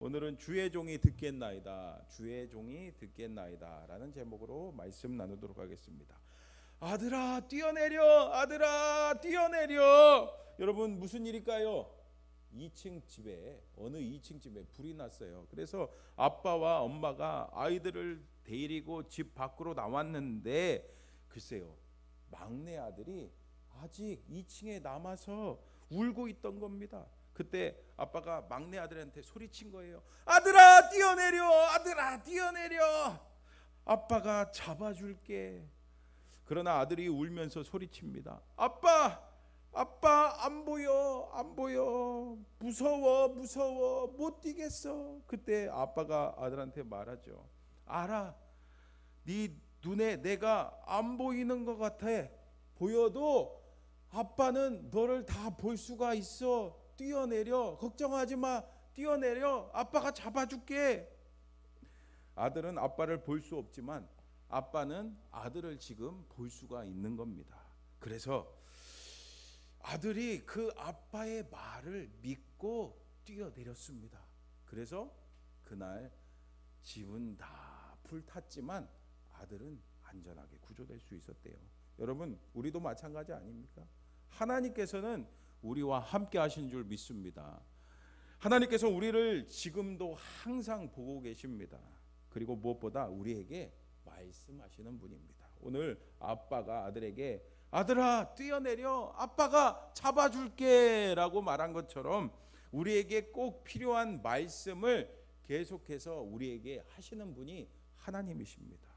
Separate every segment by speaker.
Speaker 1: 오늘은 주의 종이 듣겠나이다, 주의 종이 듣겠나이다 라는 제목으로 말씀 나누도록 하겠습니다. 아들아 뛰어내려, 아들아 뛰어내려. 여러분 무슨 일일까요? 2층 집에, 어느 2층 집에 불이 났어요. 그래서 아빠와 엄마가 아이들을 데리고 집 밖으로 나왔는데 글쎄요, 막내 아들이 아직 2층에 남아서 울고 있던 겁니다. 그때 아빠가 막내 아들한테 소리친 거예요. 아들아 뛰어내려, 아들아 뛰어내려, 아빠가 잡아줄게. 그러나 아들이 울면서 소리칩니다. 아빠, 아빠 안 보여, 안 보여, 무서워, 무서워, 못 뛰겠어. 그때 아빠가 아들한테 말하죠. 알아, 네 눈에 내가 안 보이는 것 같아. 보여도 아빠는 너를 다 볼 수가 있어. 뛰어내려, 걱정하지 마, 뛰어내려, 아빠가 잡아줄게. 아들은 아빠를 볼 수 없지만 아빠는 아들을 지금 볼 수가 있는 겁니다. 그래서 아들이 그 아빠의 말을 믿고 뛰어내렸습니다. 그래서 그날 집은 다 불탔지만 아들은 안전하게 구조될 수 있었대요. 여러분 우리도 마찬가지 아닙니까? 하나님께서는 우리와 함께 하신 줄 믿습니다. 하나님께서 우리를 지금도 항상 보고 계십니다. 그리고 무엇보다 우리에게 말씀하시는 분입니다. 오늘 아빠가 아들에게 아들아 뛰어내려, 아빠가 잡아줄게 라고 말한 것처럼 우리에게 꼭 필요한 말씀을 계속해서 우리에게 하시는 분이 하나님이십니다.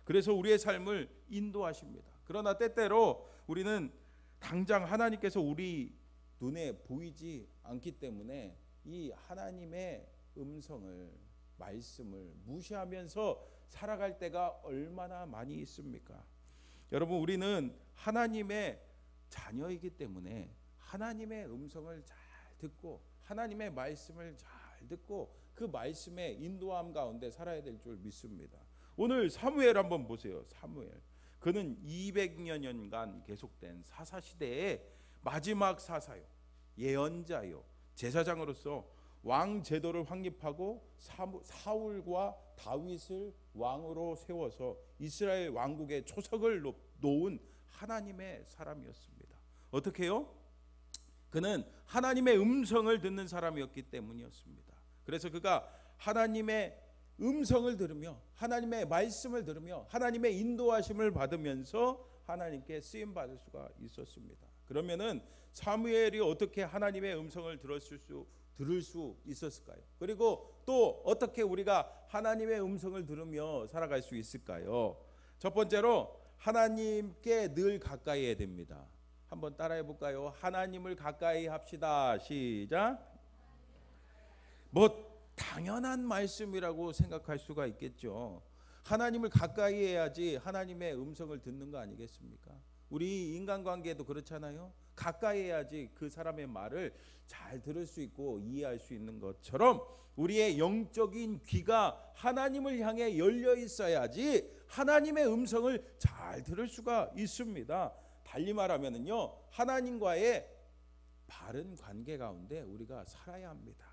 Speaker 1: 그래서 우리의 삶을 인도하십니다. 그러나 때때로 우리는 당장 하나님께서 우리 눈에 보이지 않기 때문에 이 하나님의 음성을, 말씀을 무시하면서 살아갈 때가 얼마나 많이 있습니까? 여러분 우리는 하나님의 자녀이기 때문에 하나님의 음성을 잘 듣고 하나님의 말씀을 잘 듣고 그 말씀의 인도함 가운데 살아야 될 줄 믿습니다. 오늘 사무엘 한번 보세요. 사무엘, 그는 200여 년간 계속된 사사시대의 마지막 사사요, 예언자요, 제사장으로서 왕 제도를 확립하고 사울과 다윗을 왕으로 세워서 이스라엘 왕국의 초석을 놓은 하나님의 사람이었습니다. 어떻게 해요? 그는 하나님의 음성을 듣는 사람이었기 때문이었습니다. 그래서 그가 하나님의 음성을 들으며 하나님의 말씀을 들으며 하나님의 인도하심을 받으면서 하나님께 쓰임 받을 수가 있었습니다. 그러면은 사무엘이 어떻게 하나님의 음성을 들을 수 있었을까요? 그리고 또 어떻게 우리가 하나님의 음성을 들으며 살아갈 수 있을까요? 첫 번째로 하나님께 늘 가까이 해야 됩니다. 한번 따라해 볼까요? 하나님을 가까이 합시다. 시작. 뭐 당연한 말씀이라고 생각할 수가 있겠죠. 하나님을 가까이 해야지 하나님의 음성을 듣는 거 아니겠습니까? 우리 인간관계도 그렇잖아요. 가까이 해야지 그 사람의 말을 잘 들을 수 있고 이해할 수 있는 것처럼 우리의 영적인 귀가 하나님을 향해 열려 있어야지 하나님의 음성을 잘 들을 수가 있습니다. 달리 말하면요, 하나님과의 바른 관계 가운데 우리가 살아야 합니다.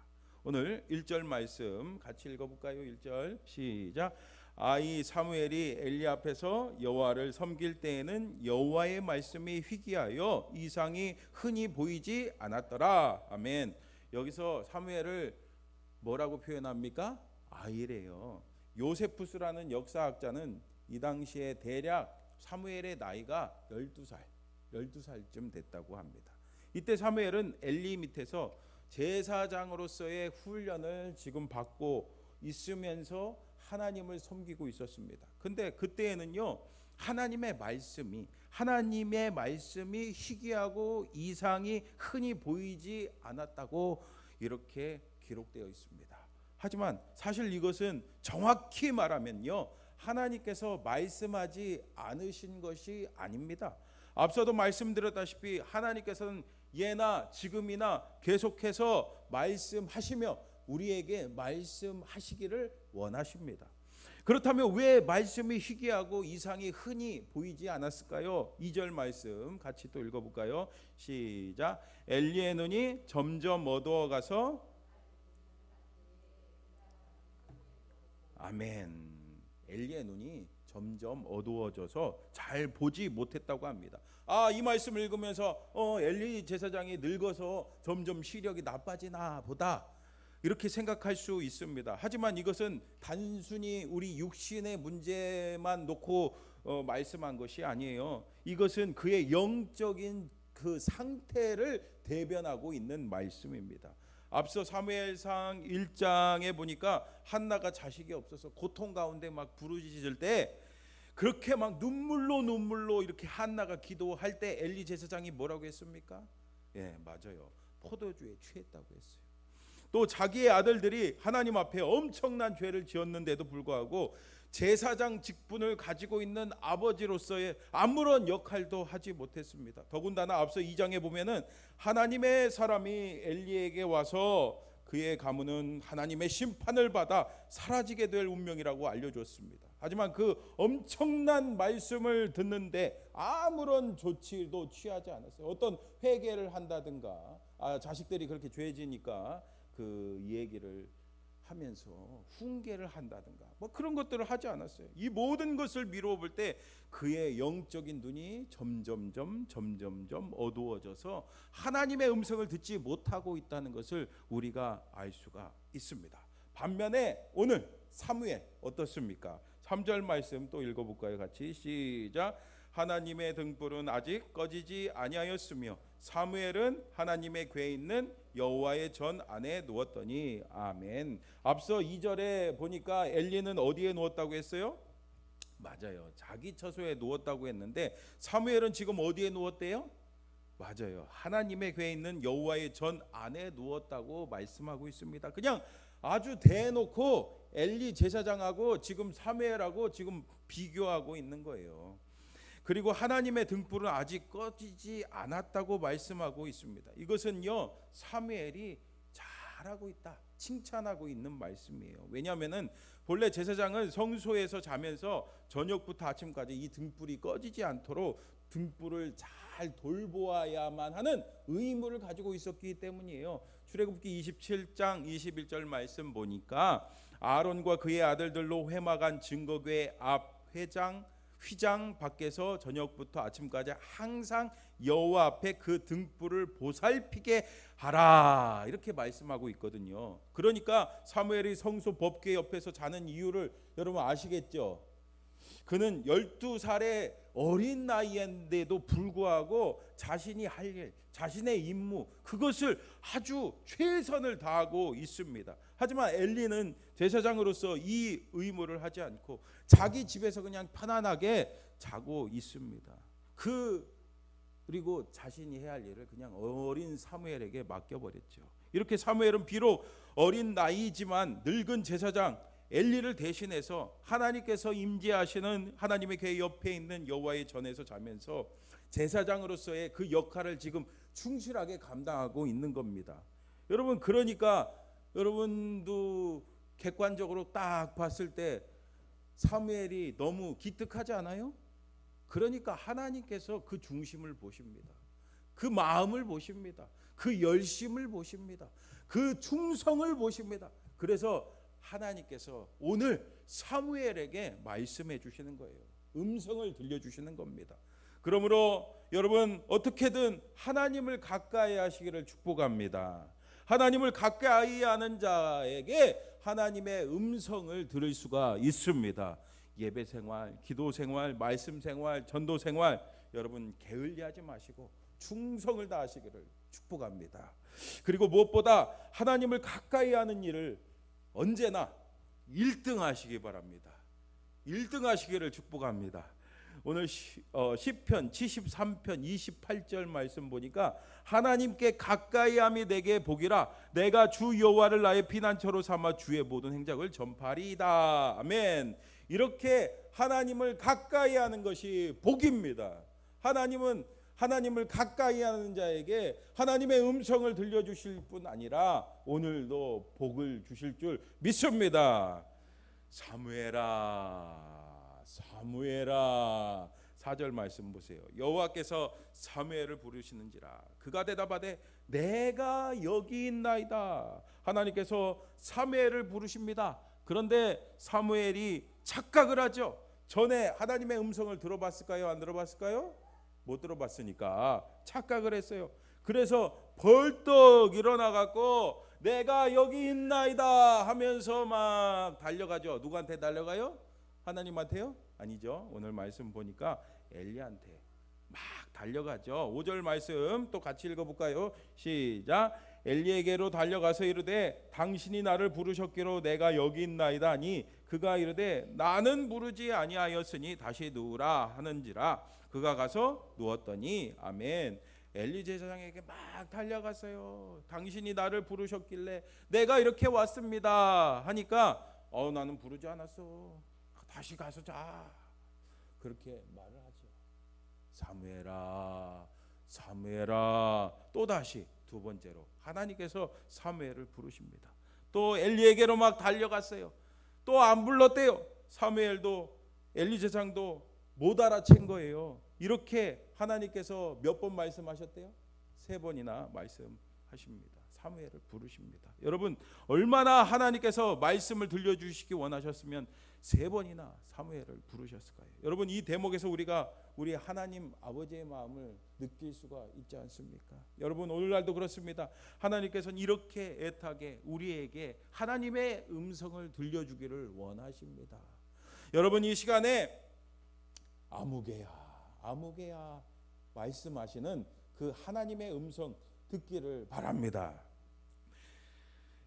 Speaker 1: 오늘 1절 말씀 같이 읽어볼까요? 1절 시작. 아이 사무엘이 엘리 앞에서 여호와를 섬길 때에는 여호와의 말씀이 희귀하여 이상이 흔히 보이지 않았더라. 아멘. 여기서 사무엘을 뭐라고 표현합니까? 아이래요. 요세푸스라는 역사학자는 이 당시에 대략 사무엘의 나이가 12살쯤 됐다고 합니다. 이때 사무엘은 엘리 밑에서 제사장으로서의 훈련을 지금 받고 있으면서 하나님을 섬기고 있었습니다. 근데 그때에는요, 하나님의 말씀이 희귀하고 이상이 흔히 보이지 않았다고 이렇게 기록되어 있습니다. 하지만 사실 이것은 정확히 말하면요, 하나님께서 말씀하지 않으신 것이 아닙니다. 앞서도 말씀드렸다시피 하나님께서는 예나 지금이나 계속해서 말씀하시며 우리에게 말씀하시기를 원하십니다. 그렇다면 왜 말씀이 희귀하고 이상이 흔히 보이지 않았을까요? 2절 말씀 같이 또 읽어볼까요? 시작. 엘리의 눈이 점점 어두워가서 아멘. 엘리의 눈이 점점 어두워져서 잘 보지 못했다고 합니다. 이 말씀을 읽으면서 엘리 제사장이 늙어서 점점 시력이 나빠지나 보다, 이렇게 생각할 수 있습니다. 하지만 이것은 단순히 우리 육신의 문제만 놓고 말씀한 것이 아니에요. 이것은 그의 영적인 그 상태를 대변하고 있는 말씀입니다. 앞서 사무엘상 1장에 보니까 한나가 자식이 없어서 고통 가운데 막 부르짖을 때, 그렇게 막 눈물로 이렇게 한나가 기도할 때 엘리 제사장이 뭐라고 했습니까? 예, 맞아요. 포도주에 취했다고 했어요. 또 자기의 아들들이 하나님 앞에 엄청난 죄를 지었는데도 불구하고 제사장 직분을 가지고 있는 아버지로서의 아무런 역할도 하지 못했습니다. 더군다나 앞서 2장에 보면은 하나님의 사람이 엘리에게 와서 그의 가문은 하나님의 심판을 받아 사라지게 될 운명이라고 알려줬습니다. 하지만 그 엄청난 말씀을 듣는데 아무런 조치도 취하지 않았어요. 어떤 회개를 한다든가, 자식들이 그렇게 죄지니까 그 얘기를 하면서 훈계를 한다든가 뭐 그런 것들을 하지 않았어요. 이 모든 것을 미루어 볼 때 그의 영적인 눈이 점점점 어두워져서 하나님의 음성을 듣지 못하고 있다는 것을 우리가 알 수가 있습니다. 반면에 오늘 사무엘 어떻습니까? 3절 말씀 또 읽어볼까요? 같이 시작. 하나님의 등불은 아직 꺼지지 아니하였으며 사무엘은 하나님의 궤에 있는 여호와의 전 안에 누웠더니. 아멘. 앞서 2절에 보니까 엘리는 어디에 누웠다고 했어요? 맞아요. 자기 처소에 누웠다고 했는데 사무엘은 지금 어디에 누웠대요? 맞아요. 하나님의 궤에 있는 여호와의 전 안에 누웠다고 말씀하고 있습니다. 그냥 아주 대놓고 엘리 제사장하고 지금 사무엘하고 지금 비교하고 있는 거예요. 그리고 하나님의 등불은 아직 꺼지지 않았다고 말씀하고 있습니다. 이것은요, 사무엘이 잘하고 있다, 칭찬하고 있는 말씀이에요. 왜냐하면은 본래 제사장은 성소에서 자면서 저녁부터 아침까지 이 등불이 꺼지지 않도록 등불을 잘 돌보아야만 하는 의무를 가지고 있었기 때문이에요. 출애굽기 27장 21절 말씀 보니까 아론과 그의 아들들로 회막안 증거궤 앞 휘장 밖에서 저녁부터 아침까지 항상 여호와 앞에 그 등불을 보살피게 하라, 이렇게 말씀하고 있거든요. 그러니까 사무엘이 성소 법궤 옆에서 자는 이유를 여러분 아시겠죠? 그는 12살의 어린 나이인데도 불구하고 자신이 할 일, 자신의 임무, 그것을 아주 최선을 다하고 있습니다. 하지만 엘리는 제사장으로서 이 의무를 하지 않고 자기 집에서 그냥 편안하게 자고 있습니다. 그리고 자신이 해야 할 일을 그냥 어린 사무엘에게 맡겨버렸죠. 이렇게 사무엘은 비록 어린 나이지만 늙은 제사장 엘리를 대신해서 하나님께서 임재하시는 하나님의 궤 옆에 있는 여호와의 전에서 자면서 제사장으로서의 그 역할을 지금 충실하게 감당하고 있는 겁니다. 여러분, 그러니까 여러분도 객관적으로 딱 봤을 때 사무엘이 너무 기특하지 않아요? 그러니까 하나님께서 그 중심을 보십니다. 그 마음을 보십니다. 그 열심을 보십니다. 그 충성을 보십니다. 그래서 하나님께서 오늘 사무엘에게 말씀해 주시는 거예요. 음성을 들려주시는 겁니다. 그러므로 여러분, 어떻게든 하나님을 가까이 하시기를 축복합니다. 하나님을 가까이 하는 자에게 하나님의 음성을 들을 수가 있습니다. 예배 생활, 기도 생활, 말씀 생활, 전도 생활, 여러분 게을리하지 마시고 충성을 다하시기를 축복합니다. 그리고 무엇보다 하나님을 가까이 하는 일을 언제나 1등 하시기 바랍니다. 1등 하시기를 축복합니다. 오늘 시편 73편 28절 말씀 보니까 하나님께 가까이함이 내게 복이라, 내가 주 여호와를 나의 피난처로 삼아 주의 모든 행적을 전파리이다. 아멘. 이렇게 하나님을 가까이 하는 것이 복입니다. 하나님을 가까이 하는 자에게 하나님의 음성을 들려주실 뿐 아니라 오늘도 복을 주실 줄 믿습니다. 사무엘아 4절 말씀 보세요. 여호와께서 사무엘을 부르시는지라 그가 대답하되 내가 여기 있나이다. 하나님께서 사무엘을 부르십니다. 그런데 사무엘이 착각을 하죠. 전에 하나님의 음성을 들어봤을까요? 안 들어봤을까요? 못 들어봤으니까 착각을 했어요. 그래서 벌떡 일어나갖고 내가 여기 있나이다 하면서 막 달려가죠. 누구한테 달려가요? 하나님한테요? 아니죠. 오늘 말씀 보니까 엘리한테 막 달려가죠. 5절 말씀 또 같이 읽어볼까요? 시작. 엘리에게로 달려가서 이르되 당신이 나를 부르셨기로 내가 여기 있나이다 하니 그가 이르되 나는 부르지 아니하였으니 다시 누우라 하는지라. 그가 가서 누웠더니 아멘. 엘리 제사장에게 막 달려갔어요. 당신이 나를 부르셨길래 내가 이렇게 왔습니다 하니까 나는 부르지 않았어. 다시 가서 자. 그렇게 말을 하죠. 사무엘아, 사무엘아. 또 다시 두 번째로 하나님께서 사무엘을 부르십니다. 또 엘리에게로 막 달려갔어요. 또 안 불렀대요. 사무엘도 엘리 제사장도 못 알아챈 거예요. 이렇게 하나님께서 몇 번 말씀하셨대요? 3번이나 말씀하십니다. 사무엘을 부르십니다. 여러분 얼마나 하나님께서 말씀을 들려주시기 원하셨으면 3번이나 사무엘을 부르셨을까요? 여러분 이 대목에서 우리가 우리 하나님 아버지의 마음을 느낄 수가 있지 않습니까? 여러분 오늘날도 그렇습니다. 하나님께서는 이렇게 애타게 우리에게 하나님의 음성을 들려주기를 원하십니다. 여러분 이 시간에 아무개야 말씀하시는 그 하나님의 음성 듣기를 바랍니다.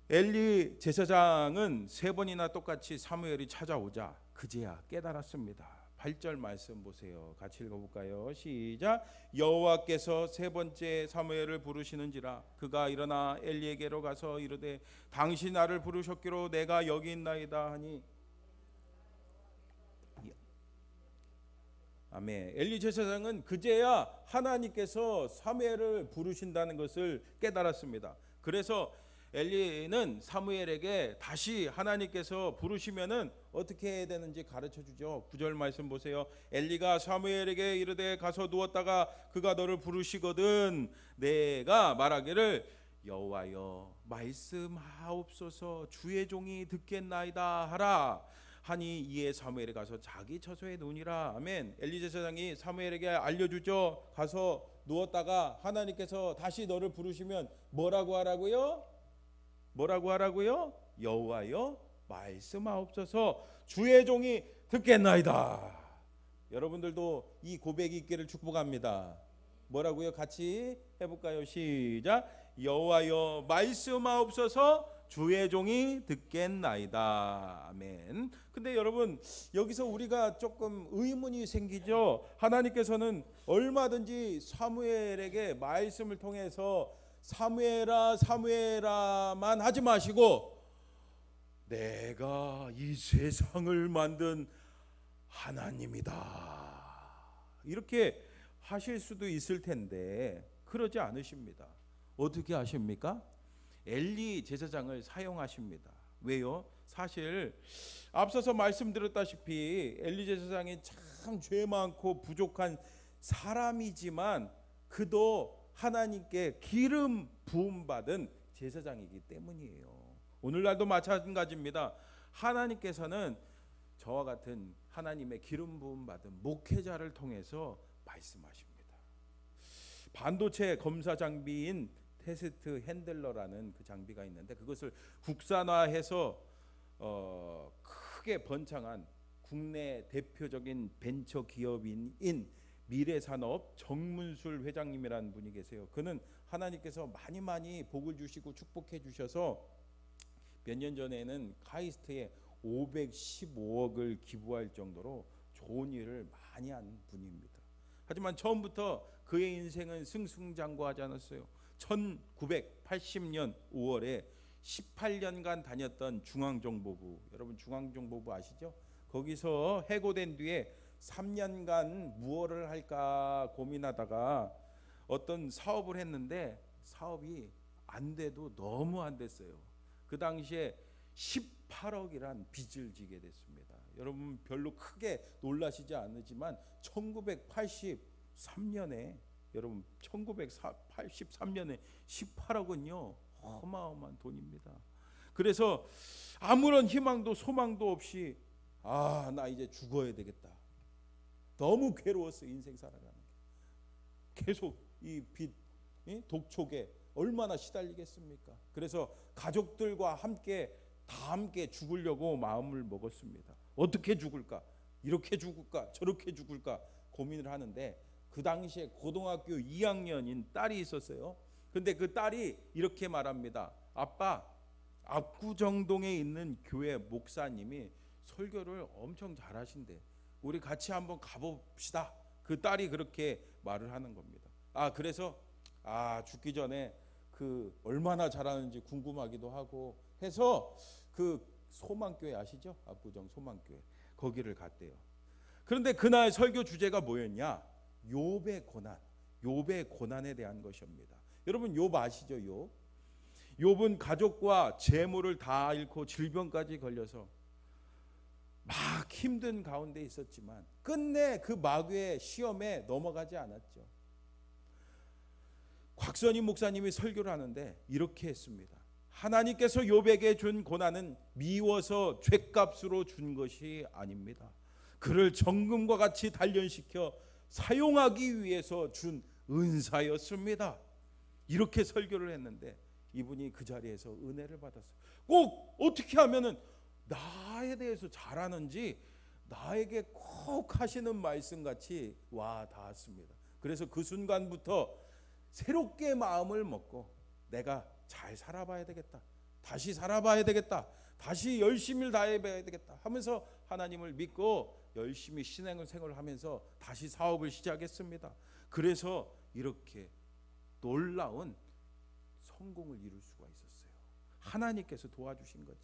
Speaker 1: 엘리 제사장은 3번이나 똑같이 사무엘이 찾아오자 그제야 깨달았습니다. 8절 말씀 보세요. 같이 읽어볼까요? 시작. 여호와께서 3번째 사무엘을 부르시는지라 그가 일어나 엘리에게로 가서 이르되 당신 나를 부르셨기로 내가 여기 있나이다 하니 아멘. 엘리 제사장은 그제야 하나님께서 사무엘을 부르신다는 것을 깨달았습니다. 그래서 엘리는 사무엘에게 다시 하나님께서 부르시면은 어떻게 해야 되는지 가르쳐 주죠. 9절 말씀 보세요. 엘리가 사무엘에게 이르되 가서 누웠다가 그가 너를 부르시거든 내가 말하기를 여호와여 말씀하옵소서 주의 종이 듣겠나이다 하라 하니 이에 사무엘이 가서 자기 처소에 누우니라. 아멘. 엘리 제사장이 사무엘에게 알려주죠. 가서 누웠다가 하나님께서 다시 너를 부르시면 뭐라고 하라고요? 뭐라고 하라고요? 여호와여 말씀하옵소서 주의 종이 듣겠나이다. 여러분들도 이 고백이 있기를 축복합니다. 뭐라고요? 같이 해볼까요? 시작. 여호와여 말씀하옵소서 주의 종이 듣겠나이다. 아멘. 근데 여러분 여기서 우리가 조금 의문이 생기죠. 하나님께서는 얼마든지 사무엘에게 말씀을 통해서 사무엘아 사무엘아만 하지 마시고 내가 이 세상을 만든 하나님이다 이렇게 하실 수도 있을 텐데 그러지 않으십니다. 어떻게 하십니까? 엘리 제사장을 사용하십니다. 왜요? 사실 앞서서 말씀드렸다시피 엘리 제사장이 참 죄 많고 부족한 사람이지만 그도 하나님께 기름 부음 받은 제사장이기 때문이에요. 오늘날도 마찬가지입니다. 하나님께서는 저와 같은 하나님의 기름 부음 받은 목회자를 통해서 말씀하십니다. 반도체 검사 장비인 테스트 핸들러라는 그 장비가 있는데 그것을 국산화해서 크게 번창한 국내 대표적인 벤처 기업인 미래산업 정문술 회장님이라는 분이 계세요. 그는 하나님께서 많이 복을 주시고 축복해 주셔서 몇 년 전에는 카이스트에 515억을 기부할 정도로 좋은 일을 많이 한 분입니다. 하지만 처음부터 그의 인생은 승승장구하지 않았어요. 1980년 5월에 18년간 다녔던 중앙정보부, 여러분 중앙정보부 아시죠? 거기서 해고된 뒤에 3년간 무엇을 할까 고민하다가 어떤 사업을 했는데 사업이 안 돼도 너무 안 됐어요. 그 당시에 18억이란 빚을 지게 됐습니다. 여러분 별로 크게 놀라시지 않으지만 1983년에 여러분 1983년에 18억은요 어마어마한 돈입니다. 그래서 아무런 희망도 소망도 없이 나 이제 죽어야 되겠다. 너무 괴로웠어. 인생 살아가는 게. 계속 이 빛, 독촉에 얼마나 시달리겠습니까? 그래서 가족들과 함께 다 함께 죽으려고 마음을 먹었습니다. 어떻게 죽을까? 이렇게 죽을까? 저렇게 죽을까? 고민을 하는데 그 당시에 고등학교 2학년인 딸이 있었어요. 근데 그 딸이 이렇게 말합니다. 아빠, 압구정동에 있는 교회 목사님이 설교를 엄청 잘하신대. 우리 같이 한번 가봅시다. 그 딸이 그렇게 말을 하는 겁니다. 그래서 죽기 전에 그 얼마나 잘하는지 궁금하기도 하고 해서 그 소망교회 아시죠? 압구정 소망교회 거기를 갔대요. 그런데 그날 설교 주제가 뭐였냐? 욥의 고난, 욥의 고난에 대한 것입니다. 여러분 욥 아시죠? 욥은 가족과 재물을 다 잃고 질병까지 걸려서 막 힘든 가운데 있었지만 끝내 그 마귀의 시험에 넘어가지 않았죠. 곽선희 목사님이 설교를 하는데 이렇게 했습니다. 하나님께서 욥에게 준 고난은 미워서 죗값으로 준 것이 아닙니다. 그를 정금과 같이 단련시켜 사용하기 위해서 준 은사였습니다. 이렇게 설교를 했는데 이분이 그 자리에서 은혜를 받았어요. 꼭 어떻게 하면은 나에 대해서 잘하는지 나에게 꼭 하시는 말씀같이 와 닿았습니다. 그래서 그 순간부터 새롭게 마음을 먹고 내가 잘 살아봐야 되겠다. 다시 살아봐야 되겠다. 다시 열심히 다해봐야 되겠다 하면서 하나님을 믿고 열심히 신앙생활을 하면서 다시 사업을 시작했습니다. 그래서 이렇게 놀라운 성공을 이룰 수가 있었어요. 하나님께서 도와주신 거죠.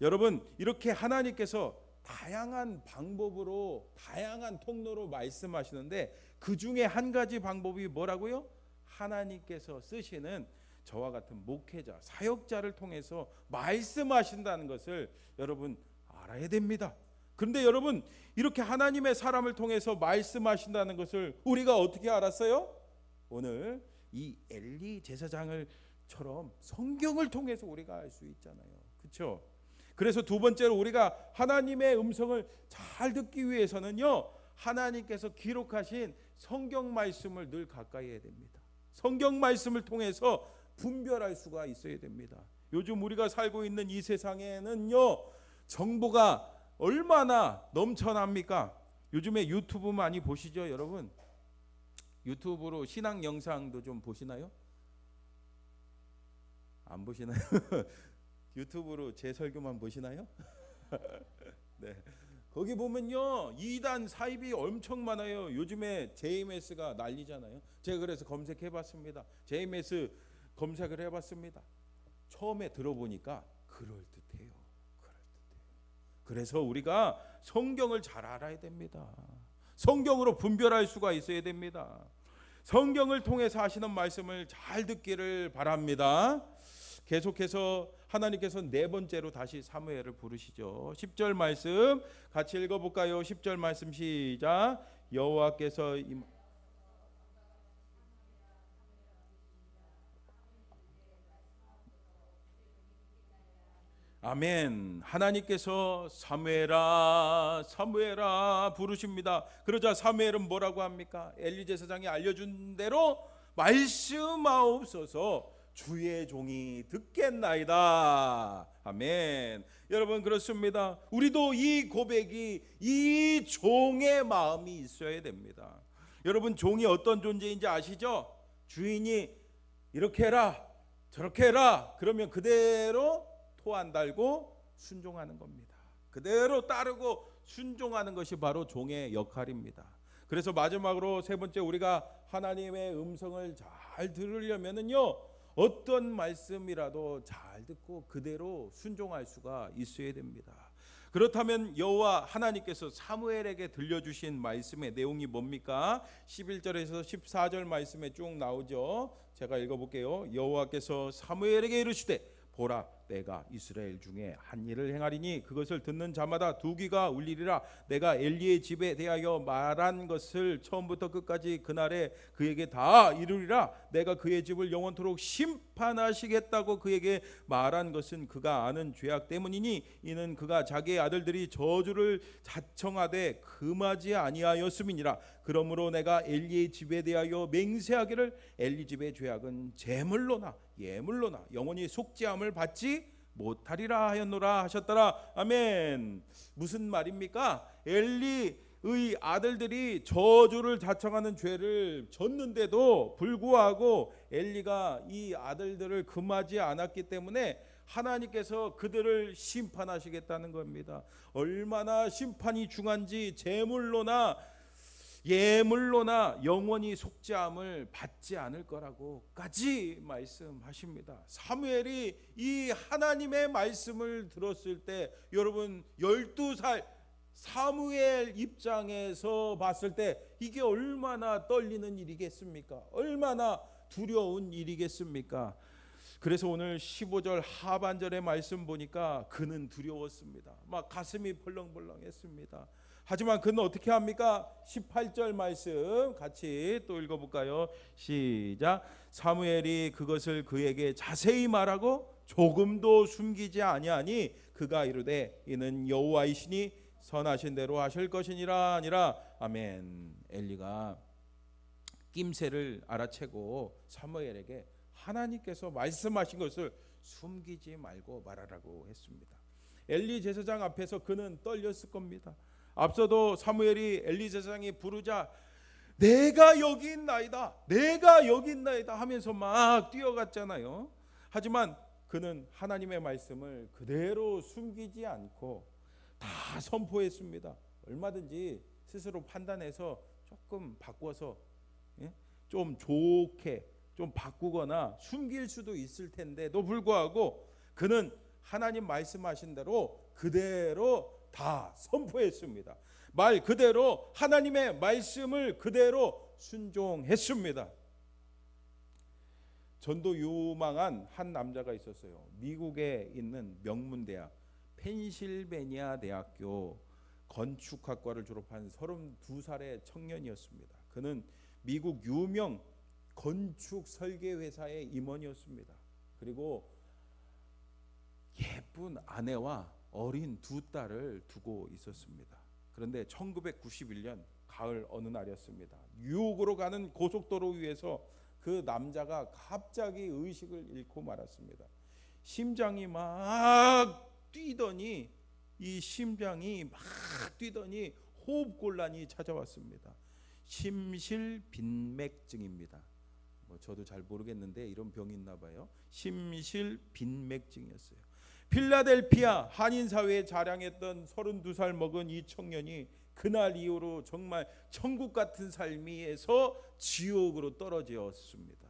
Speaker 1: 여러분 이렇게 하나님께서 다양한 방법으로 다양한 통로로 말씀하시는데 그 중에 한 가지 방법이 뭐라고요? 하나님께서 쓰시는 저와 같은 목회자, 사역자를 통해서 말씀하신다는 것을 여러분 알아야 됩니다. 그런데 여러분 이렇게 하나님의 사람을 통해서 말씀하신다는 것을 우리가 어떻게 알았어요? 오늘 이 엘리 제사장을처럼 성경을 통해서 우리가 알 수 있잖아요. 그렇죠? 그래서 두 번째로 우리가 하나님의 음성을 잘 듣기 위해서는요, 하나님께서 기록하신 성경 말씀을 늘 가까이 해야 됩니다. 성경 말씀을 통해서 분별할 수가 있어야 됩니다. 요즘 우리가 살고 있는 이 세상에는요, 정보가 얼마나 넘쳐납니까? 요즘에 유튜브 많이 보시죠, 여러분? 유튜브로 신앙 영상도 좀 보시나요? 안 보시나요? 유튜브로 제 설교만 보시나요? 네. 거기 보면요, 이단 사입이 엄청 많아요. 요즘에 JMS가 난리잖아요. 제가 그래서 검색해봤습니다. JMS 검색을 해봤습니다. 처음에 들어보니까 그럴듯해요. 그래서 우리가 성경을 잘 알아야 됩니다. 성경으로 분별할 수가 있어야 됩니다. 성경을 통해서 하시는 말씀을 잘 듣기를 바랍니다. 계속해서 하나님께서 네 번째로 다시 사무엘을 부르시죠. 10절 말씀 같이 읽어볼까요? 10절 말씀 시작. 여호와께서 아멘. 하나님께서 사무엘아 사무엘아 부르십니다. 그러자 사무엘은 뭐라고 합니까? 엘리 제사장이 알려준 대로 말씀하옵소서 주의 종이 듣겠나이다. 아멘. 여러분 그렇습니다. 우리도 이 고백이 이 종의 마음이 있어야 됩니다. 여러분 종이 어떤 존재인지 아시죠? 주인이 이렇게 해라 저렇게 해라 그러면 그대로 토 안 달고 순종하는 겁니다. 그대로 따르고 순종하는 것이 바로 종의 역할입니다. 그래서 마지막으로 세 번째 우리가 하나님의 음성을 잘 들으려면은요, 어떤 말씀이라도 잘 듣고 그대로 순종할 수가 있어야 됩니다. 그렇다면 여호와 하나님께서 사무엘에게 들려주신 말씀의 내용이 뭡니까? 11절에서 14절 말씀에 쭉 나오죠. 제가 읽어볼게요. 여호와께서 사무엘에게 이르시되 보라 내가 이스라엘 중에 한 일을 행하리니 그것을 듣는 자마다 두 귀가 울리리라. 내가 엘리의 집에 대하여 말한 것을 처음부터 끝까지 그날에 그에게 다 이루리라. 내가 그의 집을 영원토록 심판하시겠다고 그에게 말한 것은 그가 아는 죄악 때문이니 이는 그가 자기의 아들들이 저주를 자청하되 금하지 아니하였음이니라. 그러므로 내가 엘리의 집에 대하여 맹세하기를 엘리 집의 죄악은 제물로나 예물로나 영원히 속죄함을 받지 못하리라 하였노라 하셨더라. 아멘. 무슨 말입니까? 엘리의 아들들이 저주를 자청하는 죄를 졌는데도 불구하고 엘리가 이 아들들을 금하지 않았기 때문에 하나님께서 그들을 심판하시겠다는 겁니다. 얼마나 심판이 중한지 제물로나 예물로나 영원히 속죄함을 받지 않을 거라고까지 말씀하십니다. 사무엘이 이 하나님의 말씀을 들었을 때 여러분 12살 사무엘 입장에서 봤을 때 이게 얼마나 떨리는 일이겠습니까? 얼마나 두려운 일이겠습니까? 그래서 오늘 15절 하반절의 말씀 보니까 그는 두려웠습니다. 막 가슴이 벌렁벌렁했습니다. 하지만 그는 어떻게 합니까? 18절 말씀 같이 또 읽어볼까요? 시작. 사무엘이 그것을 그에게 자세히 말하고 조금도 숨기지 아니하니 그가 이르되 이는 여호와이시니 선하신 대로 하실 것이니라 아니라. 아멘. 엘리가 낌새를 알아채고 사무엘에게 하나님께서 말씀하신 것을 숨기지 말고 말하라고 했습니다. 엘리 제사장 앞에서 그는 떨렸을 겁니다. 앞서도 사무엘이 엘리 제사장이 부르자 내가 여기 있나이다, 내가 여기 있나이다 하면서 막 뛰어갔잖아요. 하지만 그는 하나님의 말씀을 그대로 숨기지 않고 다 선포했습니다. 얼마든지 스스로 판단해서 조금 바꿔서 좀 좋게 좀 바꾸거나 숨길 수도 있을 텐데도 불구하고 그는 하나님 말씀하신 대로 그대로 다 선포했습니다. 말 그대로 하나님의 말씀을 그대로 순종했습니다. 전도 유망한 한 남자가 있었어요. 미국에 있는 명문대학 펜실베니아 대학교 건축학과를 졸업한 32살의 청년이었습니다. 그는 미국 유명 건축 설계 회사의 임원이었습니다. 그리고 예쁜 아내와 어린 두 딸을 두고 있었습니다. 그런데 1991년 가을 어느 날이었습니다. 뉴욕으로 가는 고속도로 위에서 그 남자가 갑자기 의식을 잃고 말았습니다. 심장이 막 뛰더니 호흡곤란이 찾아왔습니다. 심실빈맥증입니다. 저도 잘 모르겠는데 이런 병이 있나 봐요. 심실빈맥증이었어요. 필라델피아 한인사회에 자랑했던 32살 먹은 이 청년이 그날 이후로 정말 천국 같은 삶에서 지옥으로 떨어졌습니다.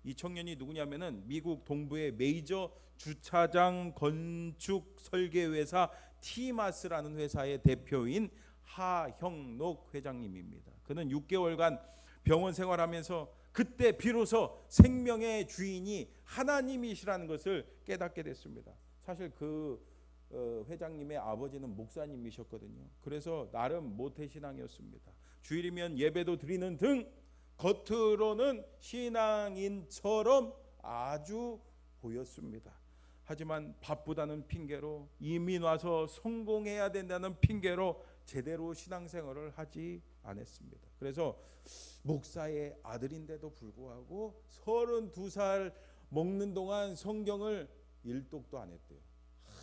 Speaker 1: 이 청년이 누구냐면은 미국 동부의 메이저 주차장 건축 설계 회사 티마스라는 회사의 대표인 하형록 회장님입니다. 그는 6개월간 병원 생활하면서 그때 비로소 생명의 주인이 하나님이시라는 것을 깨닫게 됐습니다. 사실 그 회장님의 아버지는 목사님이셨거든요. 그래서 나름 모태신앙이었습니다. 주일이면 예배도 드리는 등 겉으로는 신앙인처럼 아주 보였습니다. 하지만 바쁘다는 핑계로 이민 와서 성공해야 된다는 핑계로 제대로 신앙생활을 하지 않았습니다. 그래서 목사의 아들인데도 불구하고 32살 먹는 동안 성경을 일독도 안 했대요.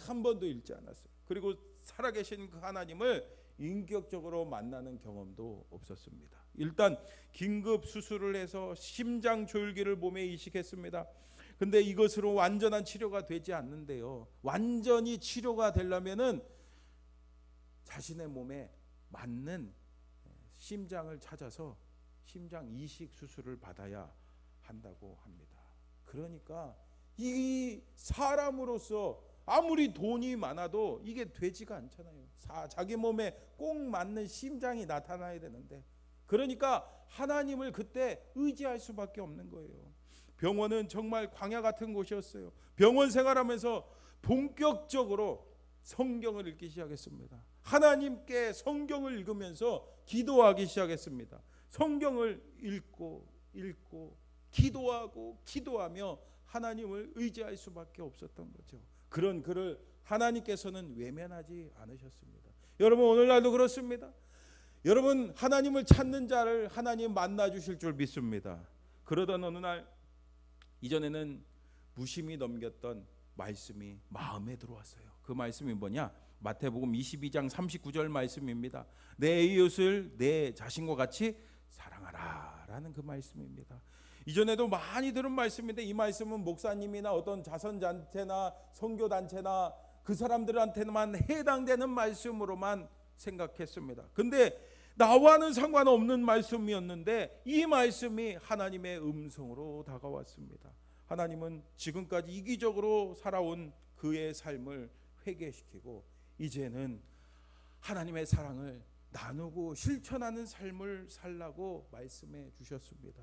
Speaker 1: 한 번도 읽지 않았어요. 그리고 살아계신 그 하나님을 인격적으로 만나는 경험도 없었습니다. 일단 긴급 수술을 해서 심장 조율기를 몸에 이식했습니다. 근데 이것으로 완전한 치료가 되지 않는데요. 완전히 치료가 되려면은 자신의 몸에 맞는 심장을 찾아서 심장 이식 수술을 받아야 한다고 합니다. 그러니까 이 사람으로서 아무리 돈이 많아도 이게 되지가 않잖아요. 자기 몸에 꼭 맞는 심장이 나타나야 되는데, 그러니까 하나님을 그때 의지할 수밖에 없는 거예요. 병원은 정말 광야 같은 곳이었어요. 병원 생활하면서 본격적으로 성경을 읽기 시작했습니다. 하나님께 성경을 읽으면서 기도하기 시작했습니다. 성경을 읽고 기도하며 하나님을 의지할 수밖에 없었던 거죠. 그런 그를 하나님께서는 외면하지 않으셨습니다. 여러분, 오늘날도 그렇습니다. 여러분, 하나님을 찾는 자를 하나님 만나 주실 줄 믿습니다. 그러던 어느 날, 이전에는 무심히 넘겼던 말씀이 마음에 들어왔어요. 그 말씀이 뭐냐? 마태복음 22장 39절 말씀입니다. 내 이웃을 내 자신과 같이 사랑하라 라는 그 말씀입니다. 이전에도 많이 들은 말씀인데, 이 말씀은 목사님이나 어떤 자선단체나 선교단체나 그 사람들한테만 해당되는 말씀으로만 생각했습니다. 근데 나와는 상관없는 말씀이었는데 이 말씀이 하나님의 음성으로 다가왔습니다. 하나님은 지금까지 이기적으로 살아온 그의 삶을 회개시키고 이제는 하나님의 사랑을 나누고 실천하는 삶을 살라고 말씀해 주셨습니다.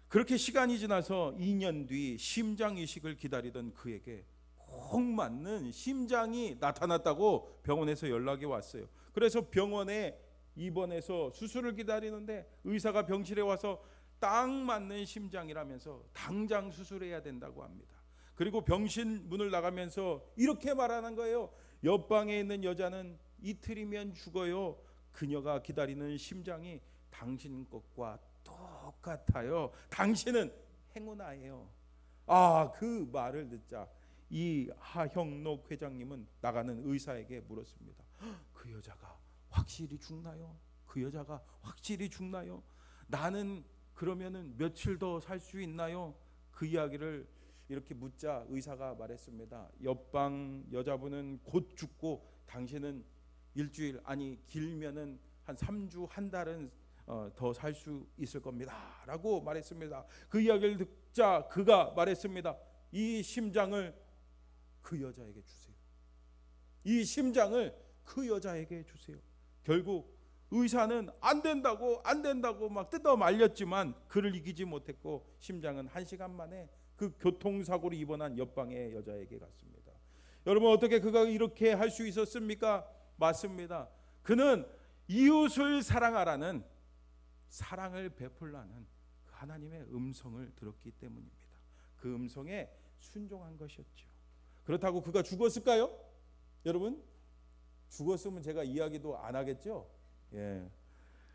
Speaker 1: 그렇게 시간이 지나서 2년 뒤 심장 이식을 기다리던 그에게 꼭 맞는 심장이 나타났다고 병원에서 연락이 왔어요. 그래서 병원에 입원해서 수술을 기다리는데 의사가 병실에 와서 딱 맞는 심장이라면서 당장 수술해야 된다고 합니다. 그리고 병실 문을 나가면서 이렇게 말하는 거예요. 옆방에 있는 여자는 이틀이면 죽어요. 그녀가 기다리는 심장이 당신 것과 똑같아요. 당신은 행운아예요. 그 말을 듣자 이 하형록 회장님은 나가는 의사에게 물었습니다. 그 여자가 확실히 죽나요? 그 여자가 확실히 죽나요? 나는 그러면은 며칠 더 살 수 있나요? 그 이야기를 이렇게 묻자 의사가 말했습니다. 옆방 여자분은 곧 죽고 당신은 일주일, 아니 길면은 한 3주 한 달은 더 살 수 있을 겁니다 라고 말했습니다. 그 이야기를 듣자 그가 말했습니다. 이 심장을 그 여자에게 주세요. 이 심장을 그 여자에게 주세요. 결국 의사는 안 된다고 막 뜯어 말렸지만 그를 이기지 못했고 심장은 1시간 만에 그 교통사고로 입원한 옆방의 여자에게 갔습니다. 여러분, 어떻게 그가 이렇게 할 수 있었습니까? 맞습니다. 그는 이웃을 사랑하라는, 사랑을 베풀라는 하나님의 음성을 들었기 때문입니다. 그 음성에 순종한 것이었죠. 그렇다고 그가 죽었을까요? 여러분, 죽었으면 제가 이야기도 안 하겠죠.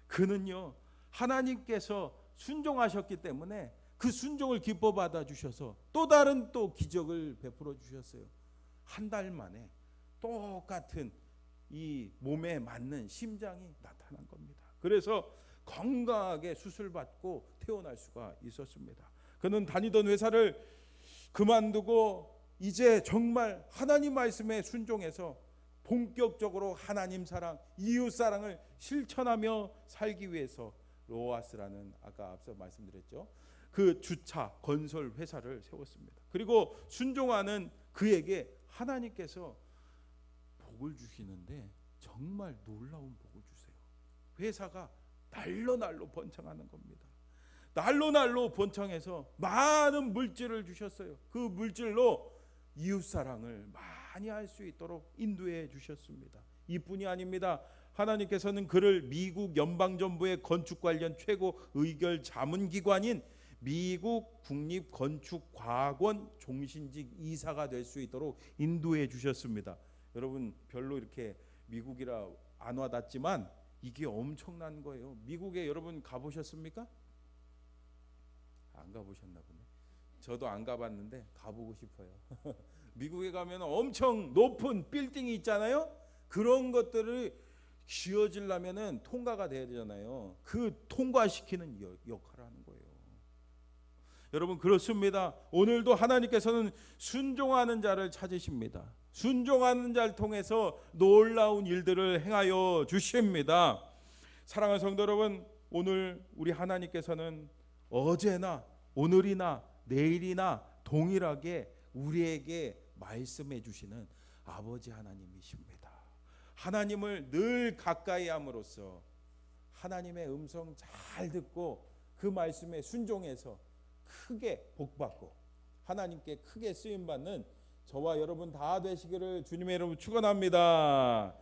Speaker 1: 그는요, 하나님께서 순종하셨기 때문에 그 순종을 기뻐 받아 주셔서 또 다른 기적을 베풀어 주셨어요. 한 달 만에 똑같은 이 몸에 맞는 심장이 나타난 겁니다. 그래서 건강하게 수술받고 퇴원할 수가 있었습니다. 그는 다니던 회사를 그만두고 이제 정말 하나님 말씀에 순종해서 본격적으로 하나님 사랑, 이웃 사랑을 실천하며 살기 위해서 로아스라는, 아까 앞서 말씀드렸죠, 그 주차 건설 회사를 세웠습니다. 그리고 순종하는 그에게 하나님께서 복을 주시는데 정말 놀라운 복을 주세요. 회사가 날로 번창하는 겁니다. 날로 번창해서 많은 물질을 주셨어요. 그 물질로 이웃사랑을 많이 할 수 있도록 인도해 주셨습니다. 이뿐이 아닙니다. 하나님께서는 그를 미국 연방정부의 건축 관련 최고 의결 자문기관인 미국 국립건축과학원 종신직 이사가 될 수 있도록 인도해 주셨습니다. 여러분, 별로 이렇게 미국이라 안 와닿지만 이게 엄청난 거예요. 미국에 여러분 가보셨습니까? 안 가보셨나 보네. 저도 안 가봤는데 가보고 싶어요. 미국에 가면 엄청 높은 빌딩이 있잖아요. 그런 것들을 지어지려면은 통과가 돼야 되잖아요. 그 통과시키는 역할을 하는 거예요. 여러분, 그렇습니다. 오늘도 하나님께서는 순종하는 자를 찾으십니다. 순종하는 자를 통해서 놀라운 일들을 행하여 주십니다. 사랑하는 성도 여러분, 오늘 우리 하나님께서는 어제나 오늘이나 내일이나 동일하게 우리에게 말씀해 주시는 아버지 하나님이십니다. 하나님을 늘 가까이 함으로써 하나님의 음성 잘 듣고 그 말씀에 순종해서 크게 복받고 하나님께 크게 쓰임받는 저와 여러분 다 되시기를 주님의 이름으로 축원합니다.